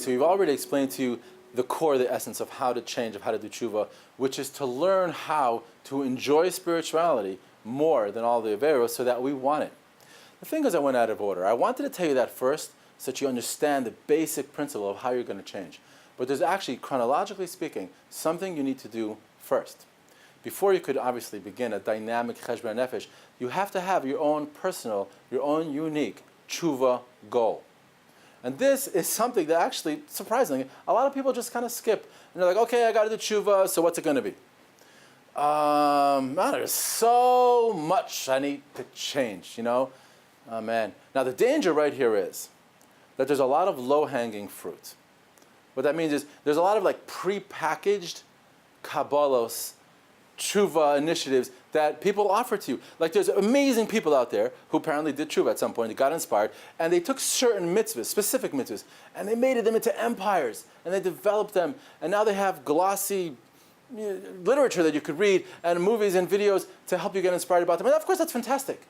so we've already explained to you the core, the essence of how to change, of how to do tshuva, which is to learn how to enjoy spirituality more than all the averos so that we want it. The thing is, I went out of order. I wanted to tell you that first so that you understand the basic principle of how you're going to change. But there's actually, chronologically speaking, something you need to do first. Before you could obviously begin a dynamic cheshbon nefesh, you have to have your own personal, your own unique tshuva goal. And this is something that actually, surprisingly, a lot of people just kind of skip. And they're like, okay, I got to do tshuva, so what's it going to be? There's so much I need to change, Oh, man. Now, the danger right here is that there's a lot of low-hanging fruit. What that means is there's a lot of pre-packaged kabbalos, tshuva initiatives that people offer to you. Like there's amazing people out there who apparently did tshuva at some point, they got inspired, and they took certain mitzvahs, specific mitzvahs, and they made them into empires, and they developed them, and now they have glossy literature that you could read, and movies and videos to help you get inspired about them. And of course that's fantastic.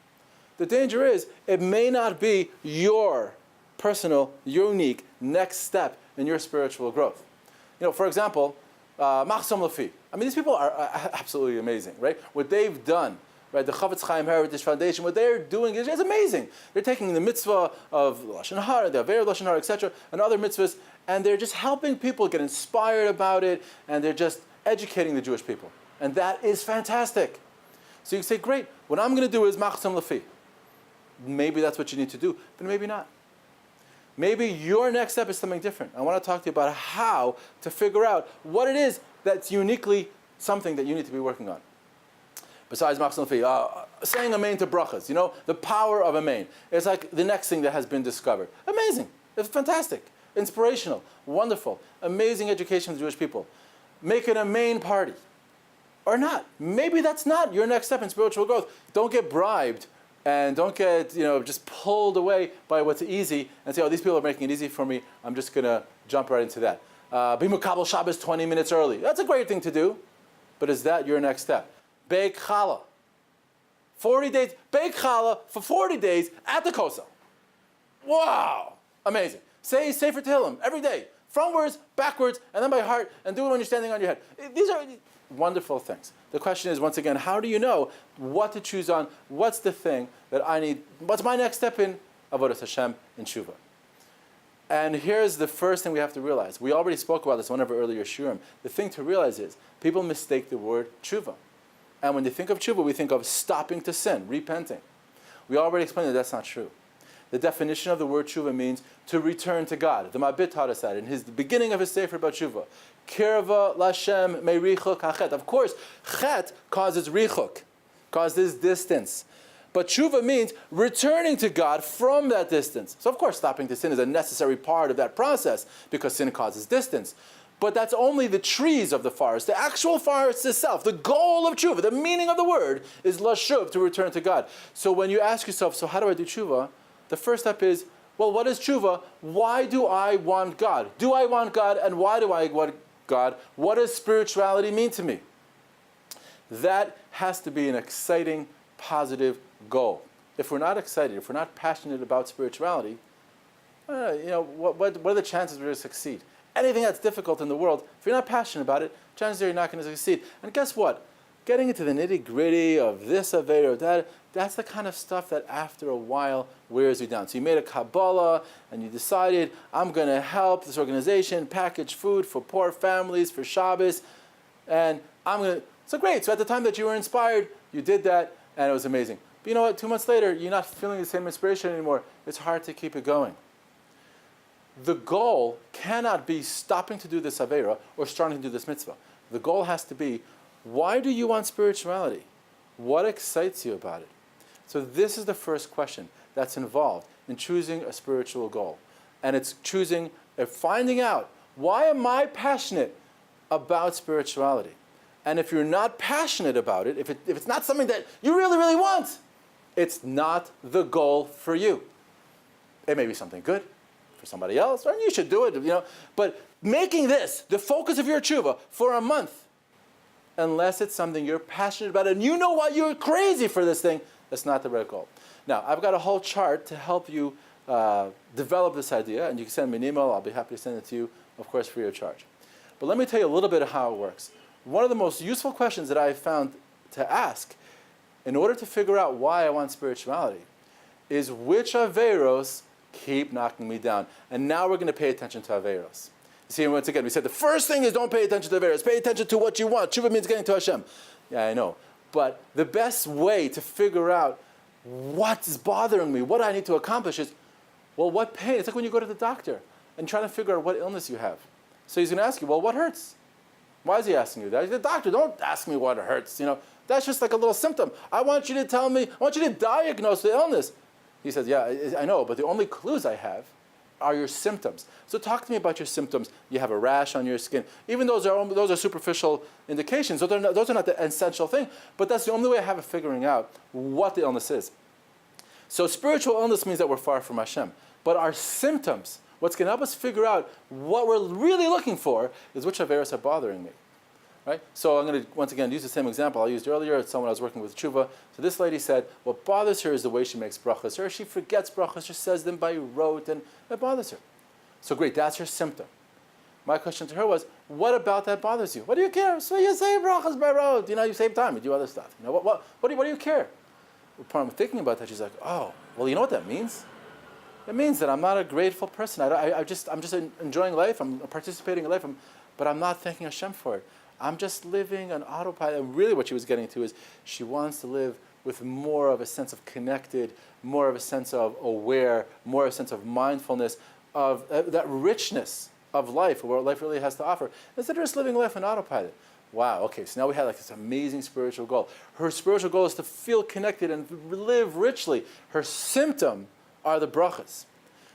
The danger is, it may not be your personal, unique next step in your spiritual growth. For example, Machzom Lafi. I mean, these people are absolutely amazing, right? What they've done, right? The Chavetz Chaim Heritage Foundation, what they're doing is amazing. They're taking the mitzvah of Lashon Hara, the Aver of Lashon Hara, etc., and other mitzvahs, and they're just helping people get inspired about it, and they're just educating the Jewish people. And that is fantastic. So you say, great, what I'm going to do is Machzom Lafi. Maybe that's what you need to do, but maybe not. Maybe your next step is something different. I want to talk to you about how to figure out what it is that's uniquely something that you need to be working on. Besides Machzon Lafi, saying amen to brachas, the power of amen. It's like the next thing that has been discovered. Amazing. It's fantastic. Inspirational. Wonderful. Amazing education of the Jewish people. Make it a main party. Or not. Maybe that's not your next step in spiritual growth. Don't get bribed. And don't get, just pulled away by what's easy and say, oh, these people are making it easy for me. I'm just going to jump right into that. Be Mukabel Shabbos 20 minutes early. That's a great thing to do. But is that your next step? Bake challah. 40 days. Bake challah for 40 days at the Koso. Wow. Amazing. Say Sefer Tehillim every day. Frontwards, backwards, and then by heart, and do it when you're standing on your head. These are wonderful things. The question is, once again, how do you know what to choose on? What's the thing that I need? What's my next step in Avodas Hashem in Tshuva? And here's the first thing we have to realize. We already spoke about this in one of our earlier shurim. The thing to realize is, people mistake the word tshuva. And when they think of tshuva, we think of stopping to sin, repenting. We already explained that that's not true. The definition of the word tshuva means to return to God. The Mabit taught us that in the beginning of his Sefer about tshuva. Kirva lashem meirichuk hachet. Of course, chet causes richuk, causes distance. But tshuva means returning to God from that distance. So of course, stopping to sin is a necessary part of that process because sin causes distance. But that's only the trees of the forest. The actual forest itself, the goal of tshuva, the meaning of the word is lashuv, to return to God. So when you ask yourself, so how do I do tshuva? The first step is, well, what is tshuva? Why do I want God? Do I want God, and why do I want God? What does spirituality mean to me? That has to be an exciting, positive goal. If we're not excited, if we're not passionate about spirituality, what are the chances we're going to succeed? Anything that's difficult in the world, if you're not passionate about it, chances are you're not going to succeed. And guess what? Getting into the nitty-gritty of this affair or that, that's the kind of stuff that after a while wears you down. So you made a Kabbalah and you decided, I'm going to help this organization package food for poor families, for Shabbos, and I'm going to... So great. So at the time that you were inspired, you did that, and it was amazing. But you know what? 2 months later, you're not feeling the same inspiration anymore. It's hard to keep it going. The goal cannot be stopping to do this Aveira or starting to do this mitzvah. The goal has to be, why do you want spirituality? What excites you about it? So this is the first question that's involved in choosing a spiritual goal. And it's finding out, why am I passionate about spirituality? And if you're not passionate about it, if it's not something that you really, really want, it's not the goal for you. It may be something good for somebody else, or you should do it, But making this the focus of your tshuva for a month, unless it's something you're passionate about and you know why you're crazy for this thing, that's not the right goal. Now, I've got a whole chart to help you develop this idea, and you can send me an email. I'll be happy to send it to you, of course, free of charge. But let me tell you a little bit of how it works. One of the most useful questions that I found to ask in order to figure out why I want spirituality is which Averos keep knocking me down. And now we're going to pay attention to Averos. You see, once again, we said the first thing is don't pay attention to Averos. Pay attention to what you want. Tshuva means getting to Hashem. Yeah, I know. But the best way to figure out what is bothering me, what I need to accomplish is, well, what pain? It's like when you go to the doctor and try to figure out what illness you have. So he's going to ask you, well, what hurts? Why is he asking you that? He's the doctor, don't ask me what hurts. That's just like a little symptom. I want you to tell me, I want you to diagnose the illness. He says, yeah, I know, but the only clues I have are your symptoms. So talk to me about your symptoms. You have a rash on your skin. Even those are superficial indications. Those are not the essential thing. But that's the only way I have of figuring out what the illness is. So spiritual illness means that we're far from Hashem. But our symptoms, what's going to help us figure out what we're really looking for, is which Averos are bothering me. Right? So I'm going to, once again, use the same example I used earlier. It's someone I was working with, Tshuva. So this lady said, what bothers her is the way she makes brachas. Or she forgets brachas, just says them by rote, and that bothers her. So great, that's her symptom. My question to her was, what about that bothers you? What do you care? So you say brachas by rote. You save time, you do other stuff. What do you care? Upon thinking about that, she's like, oh, well, you know what that means? It means that I'm not a grateful person. I'm just enjoying life. I'm participating in life, but I'm not thanking Hashem for it. I'm just living on autopilot. And really what she was getting to is she wants to live with more of a sense of connected, more of a sense of aware, more of a sense of mindfulness, of that richness of life, what life really has to offer, instead of just living life on autopilot. Wow, okay, so now we have this amazing spiritual goal. Her spiritual goal is to feel connected and live richly. Her symptom are the brachas.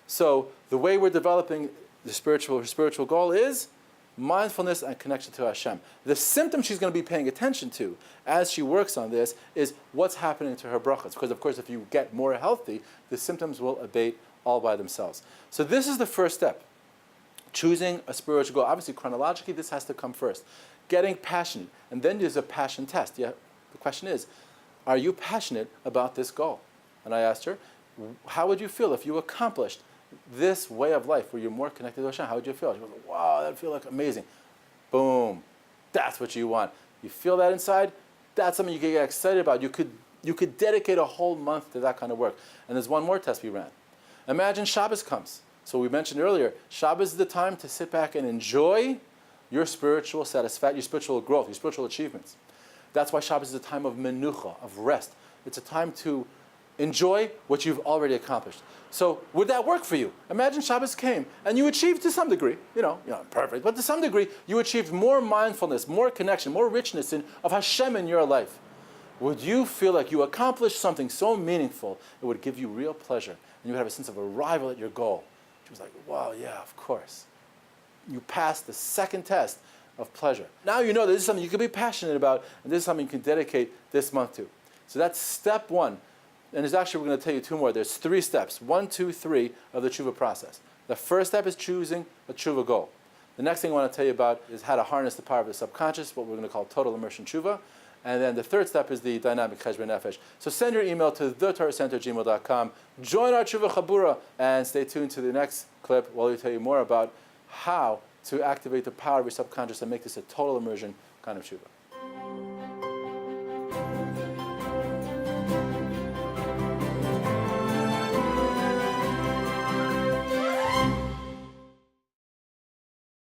So the way we're developing her spiritual goal is mindfulness and connection to Hashem. The symptom she's going to be paying attention to as she works on this is what's happening to her brachas. Because of course, if you get more healthy, the symptoms will abate all by themselves. So this is the first step. Choosing a spiritual goal. Obviously, chronologically, this has to come first. Getting passionate. And then there's a passion test. Yeah, the question is, are you passionate about this goal? And I asked her, how would you feel if you accomplished this way of life where you're more connected to Hashem? How would you feel? She goes, wow, that'd feel like amazing. Boom. That's what you want. You feel that inside? That's something you can get excited about. You could dedicate a whole month to that kind of work. And there's one more test we ran. Imagine Shabbos comes. So we mentioned earlier, Shabbos is the time to sit back and enjoy your spiritual satisfaction, your spiritual growth, your spiritual achievements. That's why Shabbos is a time of menucha, of rest. It's a time to enjoy what you've already accomplished. So would that work for you? Imagine Shabbos came and you achieved to some degree, perfect, but to some degree, you achieved more mindfulness, more connection, more richness of Hashem in your life. Would you feel like you accomplished something so meaningful, it would give you real pleasure, and you would have a sense of arrival at your goal? She was like, wow, yeah, of course. You passed the second test of pleasure. Now you know that this is something you can be passionate about, and this is something you can dedicate this month to. So that's step one. And we're going to tell you two more. There's 3 steps, 1, 2, 3 of the tshuva process. The first step is choosing a tshuva goal. The next thing I want to tell you about is how to harness the power of the subconscious, what we're going to call total immersion tshuva. And then the third step is the dynamic cheshbon nefesh. So send your email to thetorahcenter@gmail.com. Join our tshuva chabura, and stay tuned to the next clip where we tell you more about how to activate the power of your subconscious and make this a total immersion kind of tshuva.